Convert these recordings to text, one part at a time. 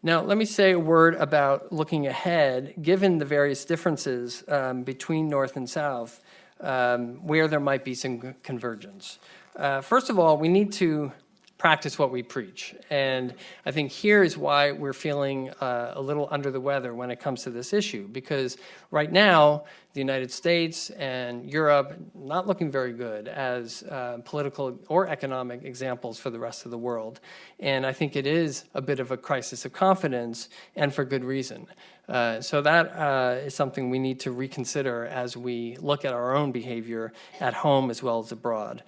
Now, let me say a word about looking ahead, given the various differences between North and South, where there might be some convergence. First of all, we need to practice what we preach. And I think here is why we're feeling a little under the weather when it comes to this issue, because right now, the United States and Europe not looking very good as political or economic examples for the rest of the world. And I think it is a bit of a crisis of confidence, and for good reason. So that is something we need to reconsider as we look at our own behavior at home as well as abroad.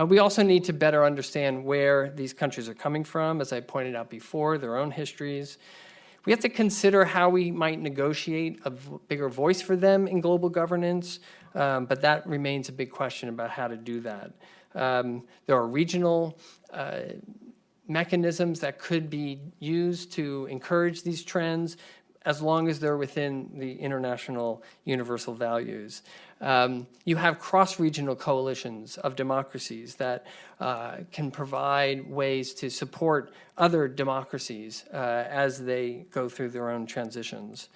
We also need to better understand where these countries are coming from, as I pointed out before, their own histories. We have to consider how we might negotiate a bigger voice for them in global governance, but that remains a big question about how to do that. There are regional mechanisms that could be used to encourage these trends, as long as they're within the international universal values. You have cross-regional coalitions of democracies that can provide ways to support other democracies as they go through their own transitions.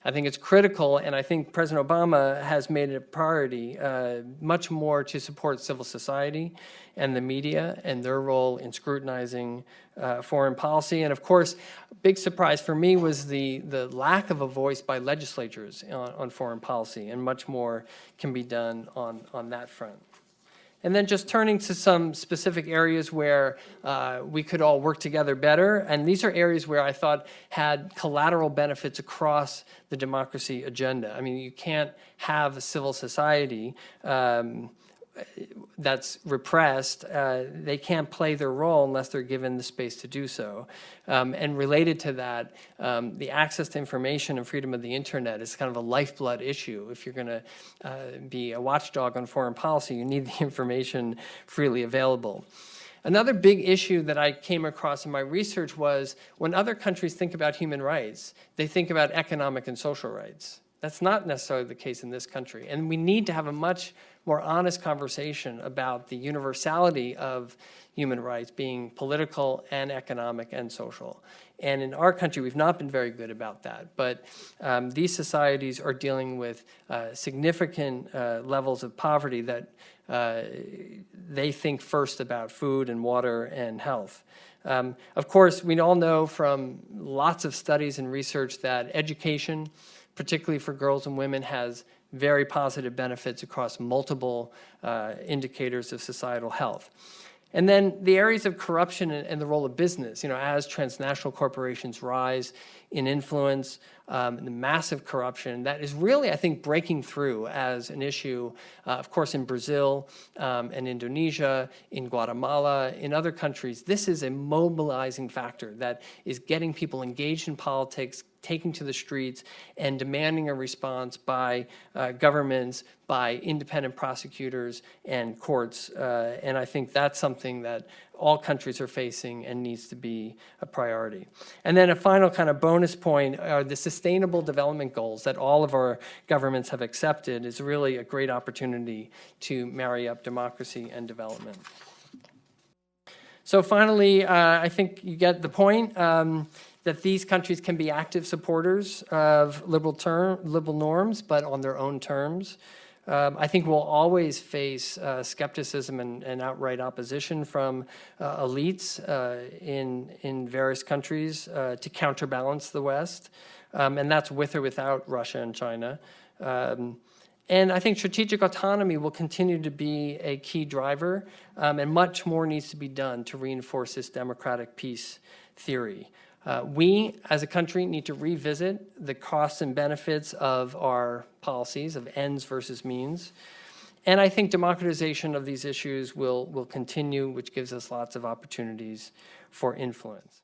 I think it's critical, and I think President Obama has made it a priority, much more to support civil society and the media and their role in scrutinizing foreign policy. And of course, a big surprise for me was the lack of a voice by legislatures on foreign policy, and much more can be done on that front. And then just turning to some specific areas where we could all work together better. And these are areas where I thought had collateral benefits across the democracy agenda. I mean, you can't have a civil society that's repressed. They can't play their role unless they're given the space to do so. And related to that, the access to information and freedom of the internet is kind of a lifeblood issue. If you're going to be a watchdog on foreign policy, you need the information freely available. Another big issue that I came across in my research was when other countries think about human rights, they think about economic and social rights. That's not necessarily the case in this country. And we need to have a much more honest conversation about the universality of human rights being political and economic and social. And in our country, we've not been very good about that. But these societies are dealing with significant levels of poverty that they think first about food and water and health. Of course, we all know from lots of studies and research that education, particularly for girls and women, has very positive benefits across multiple indicators of societal health. And then the areas of corruption and the role of business, as transnational corporations rise in influence, the massive corruption that is really, I think, breaking through as an issue, of course, in Brazil and Indonesia, in Guatemala, in other countries. This is a mobilizing factor that is getting people engaged in politics, taking to the streets, and demanding a response by governments, by independent prosecutors and courts. And I think that's something that all countries are facing and needs to be a priority. And then a final kind of bonus point are the Sustainable Development Goals that all of our governments have accepted is really a great opportunity to marry up democracy and development. So finally, I think you get the point. That these countries can be active supporters of liberal norms, but on their own terms. I think we'll always face skepticism and outright opposition from elites in various countries to counterbalance the West, and that's with or without Russia and China. And I think strategic autonomy will continue to be a key driver, and much more needs to be done to reinforce this democratic peace theory. We, as a country, need to revisit the costs and benefits of our policies, of ends versus means. And I think democratization of these issues will continue, which gives us lots of opportunities for influence.